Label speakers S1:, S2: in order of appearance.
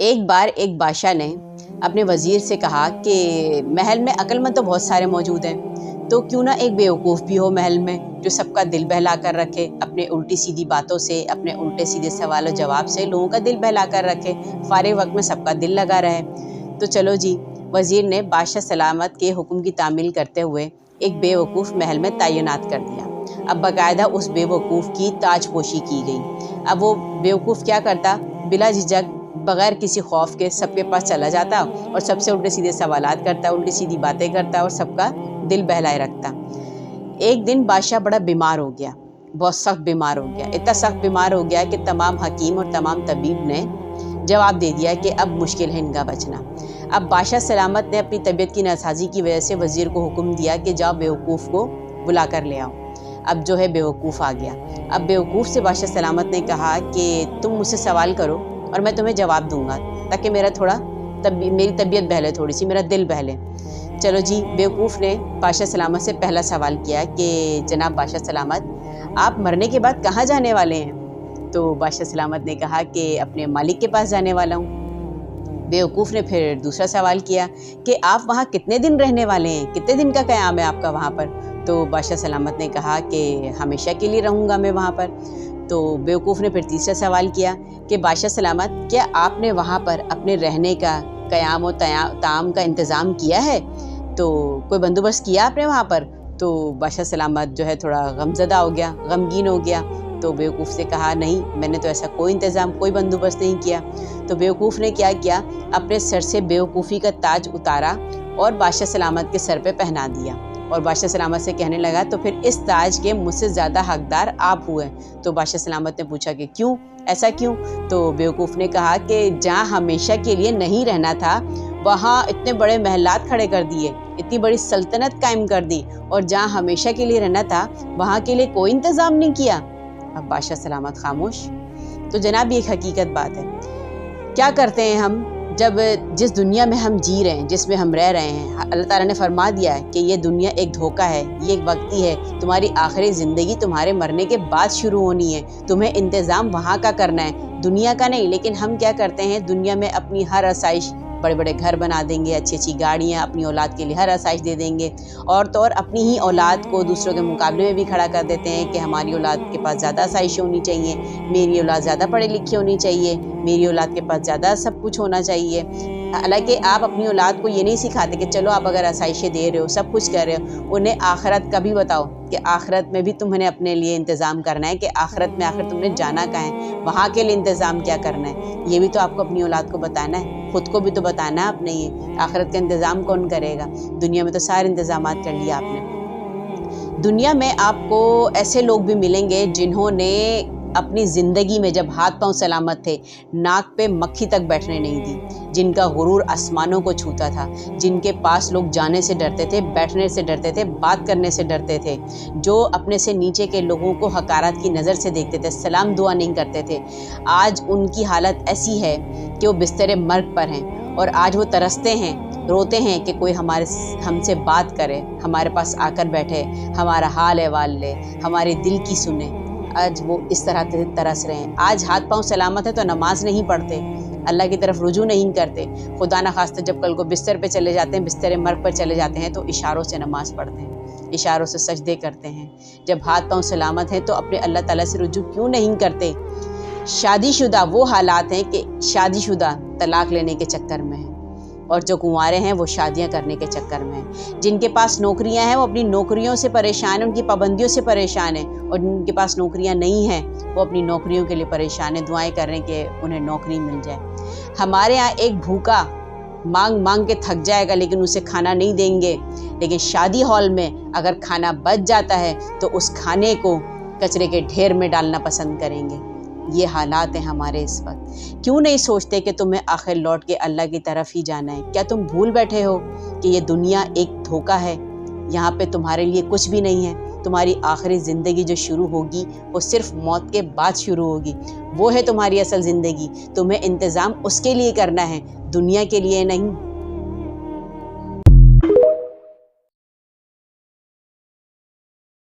S1: ایک بار ایک بادشاہ نے اپنے وزیر سے کہا کہ محل میں عقل مند تو بہت سارے موجود ہیں، تو کیوں نہ ایک بیوقوف بھی ہو محل میں جو سب کا دل بہلا کر رکھے، اپنے الٹی سیدھی باتوں سے، اپنے الٹے سیدھے سوال و جواب سے لوگوں کا دل بہلا کر رکھے، فارغ وقت میں سب کا دل لگا رہے۔ تو چلو جی، وزیر نے بادشاہ سلامت کے حکم کی تعمیل کرتے ہوئے ایک بیوقوف محل میں تعینات کر دیا۔ اب باقاعدہ اس بیوقوف کی تاج پوشی کی گئی۔ اب وہ بیوقوف کیا کرتا؟ بلا جھجک، بغیر کسی خوف کے سب کے پاس چلا جاتا اور سب سے الٹے سیدھے سوالات کرتا، الٹی سیدھی باتیں کرتا اور سب کا دل بہلائے رکھتا۔ ایک دن بادشاہ بڑا بیمار ہو گیا، بہت سخت بیمار ہو گیا، اتنا سخت بیمار ہو گیا کہ تمام حکیم اور تمام طبیب نے جواب دے دیا کہ اب مشکل ہے ان کا بچنا۔ اب بادشاہ سلامت نے اپنی طبیعت کی ناسازی کی وجہ سے وزیر کو حکم دیا کہ جاؤ بیوقوف کو بلا کر لے آؤ۔ اب جو ہے بیوقوف آ گیا۔ اب بیوقوف سے بادشاہ سلامت نے کہا کہ تم مجھ سے سوال کرو اور میں تمہیں جواب دوں گا، تاکہ میری طبیعت بہلے، تھوڑی سی میرا دل بہلے۔ چلو جی، بیوقوف نے بادشاہ سلامت سے پہلا سوال کیا کہ جناب بادشاہ سلامت، آپ مرنے کے بعد کہاں جانے والے ہیں؟ تو بادشاہ سلامت نے کہا کہ اپنے مالک کے پاس جانے والا ہوں۔ بیوقوف نے پھر دوسرا سوال کیا کہ آپ وہاں کتنے دن رہنے والے ہیں، کتنے دن کا قیام ہے آپ کا وہاں پر؟ تو بادشاہ سلامت نے کہا کہ ہمیشہ کے لیے رہوں گا میں وہاں پر۔ تو بیوقوف نے پھر تیسرا سوال کیا کہ بادشاہ سلامت، کیا آپ نے وہاں پر اپنے رہنے کا، قیام و طعام کا انتظام کیا ہے؟ تو کوئی بندوبست کیا آپ نے وہاں پر؟ تو بادشاہ سلامت جو ہے تھوڑا غمزدہ ہو گیا، غمگین ہو گیا۔ تو بیوقوف سے کہا نہیں، میں نے تو ایسا کوئی انتظام، کوئی بندوبست نہیں کیا۔ تو بیوقوف نے کیا کیا؟ اپنے سر سے بیوقوفی کا تاج اتارا اور بادشاہ سلامت کے سر پہ پہنا دیا، اور بادشاہ سلامت سے کہنے لگا تو پھر اس تاج کے مجھ سے زیادہ حقدار آپ ہوئے۔ تو بادشاہ سلامت نے پوچھا کہ کیوں، ایسا کیوں؟ تو بیوقوف نے کہا کہ جہاں ہمیشہ کے لیے نہیں رہنا تھا وہاں اتنے بڑے محلات کھڑے کر دیے، اتنی بڑی سلطنت قائم کر دی، اور جہاں ہمیشہ کے لیے رہنا تھا وہاں کے لیے کوئی انتظام نہیں کیا۔ اب بادشاہ سلامت خاموش۔ تو جناب یہ ایک حقیقت بات ہے، کیا کرتے ہیں ہم جس دنیا میں ہم جی رہے ہیں، جس میں ہم رہ رہے ہیں، اللہ تعالیٰ نے فرما دیا ہے کہ یہ دنیا ایک دھوکہ ہے، یہ ایک وقتی ہے، تمہاری آخری زندگی تمہارے مرنے کے بعد شروع ہونی ہے، تمہیں انتظام وہاں کا کرنا ہے، دنیا کا نہیں۔ لیکن ہم کیا کرتے ہیں؟ دنیا میں اپنی ہر آسائش، بڑے بڑے گھر بنا دیں گے، اچھی اچھی گاڑیاں، اپنی اولاد کے لیے ہر آسائش دے دیں گے، اور تو اور اپنی ہی اولاد کو دوسروں کے مقابلے میں بھی کھڑا کر دیتے ہیں کہ ہماری اولاد کے پاس زیادہ آسائشیں ہونی چاہیے، میری اولاد زیادہ پڑھی لکھی ہونی چاہیے، میری اولاد کے پاس زیادہ سب کچھ ہونا چاہیے۔ حالانکہ آپ اپنی اولاد کو یہ نہیں سکھاتے کہ چلو آپ اگر آسائشیں دے رہے ہو، سب کچھ کر رہے ہو، انہیں آخرت کا بھی بتاؤ کہ آخرت میں بھی تمہیں اپنے لیے انتظام کرنا ہے، کہ آخرت میں آخر تم نے جانا کہاں ہے، وہاں کے لیے انتظام کیا کرنا ہے، یہ بھی تو آپ کو اپنی اولاد کو بتانا ہے، خود کو بھی تو بتانا ہے اپنے۔ یہ آخرت کا انتظام کون کرے گا؟ دنیا میں تو سارے انتظامات کر لیا آپ نے۔ دنیا میں آپ کو ایسے لوگ بھی ملیں گے جنہوں نے اپنی زندگی میں جب ہاتھ پاؤں سلامت تھے ناک پہ مکھی تک بیٹھنے نہیں دی، جن کا غرور آسمانوں کو چھوتا تھا، جن کے پاس لوگ جانے سے ڈرتے تھے، بیٹھنے سے ڈرتے تھے، بات کرنے سے ڈرتے تھے، جو اپنے سے نیچے کے لوگوں کو حقارت کی نظر سے دیکھتے تھے، سلام دعا نہیں کرتے تھے، آج ان کی حالت ایسی ہے کہ وہ بستر مرگ پر ہیں، اور آج وہ ترستے ہیں، روتے ہیں کہ کوئی ہم سے بات کرے، ہمارے پاس آ کر بیٹھے، ہمارا حال احوال لے، ہمارے دل کی سنے۔ آج وہ اس طرح ترس رہے ہیں۔ آج ہاتھ پاؤں سلامت ہے تو نماز نہیں پڑھتے، اللہ کی طرف رجوع نہیں کرتے، خدا نخواستہ جب کل کو بستر پہ چلے جاتے ہیں، بستر مرگ پر چلے جاتے ہیں تو اشاروں سے نماز پڑھتے ہیں، اشاروں سے سجدے کرتے ہیں۔ جب ہاتھ پاؤں سلامت ہیں تو اپنے اللہ تعالیٰ سے رجوع کیوں نہیں کرتے؟ شادی شدہ وہ حالات ہیں کہ شادی شدہ طلاق لینے کے چکر میں ہیں، اور جو کنوارے ہیں وہ شادیاں کرنے کے چکر میں ہیں۔ جن کے پاس نوکریاں ہیں وہ اپنی نوکریوں سے پریشان ہیں، ان کی پابندیوں سے پریشان ہیں، اور جن کے پاس نوکریاں نہیں ہیں وہ اپنی نوکریوں کے لیے پریشان ہیں، دعائیں کر رہے ہیں کہ انہیں نوکری مل جائے۔ ہمارے ہاں ایک بھوکا مانگ مانگ کے تھک جائے گا لیکن اسے کھانا نہیں دیں گے، لیکن شادی ہال میں اگر کھانا بچ جاتا ہے تو اس کھانے کو کچرے کے ڈھیر میں ڈالنا پسند کریں گے۔ یہ حالات ہیں ہمارے اس وقت۔ کیوں نہیں سوچتے کہ تمہیں آخر لوٹ کے اللہ کی طرف ہی جانا ہے؟ کیا تم بھول بیٹھے ہو کہ یہ دنیا ایک دھوکہ ہے، یہاں پہ تمہارے لیے کچھ بھی نہیں ہے؟ تمہاری آخری زندگی جو شروع ہوگی وہ صرف موت کے بعد شروع ہوگی، وہ ہے تمہاری اصل زندگی۔ تمہیں انتظام اس کے لیے کرنا ہے، دنیا کے لیے نہیں۔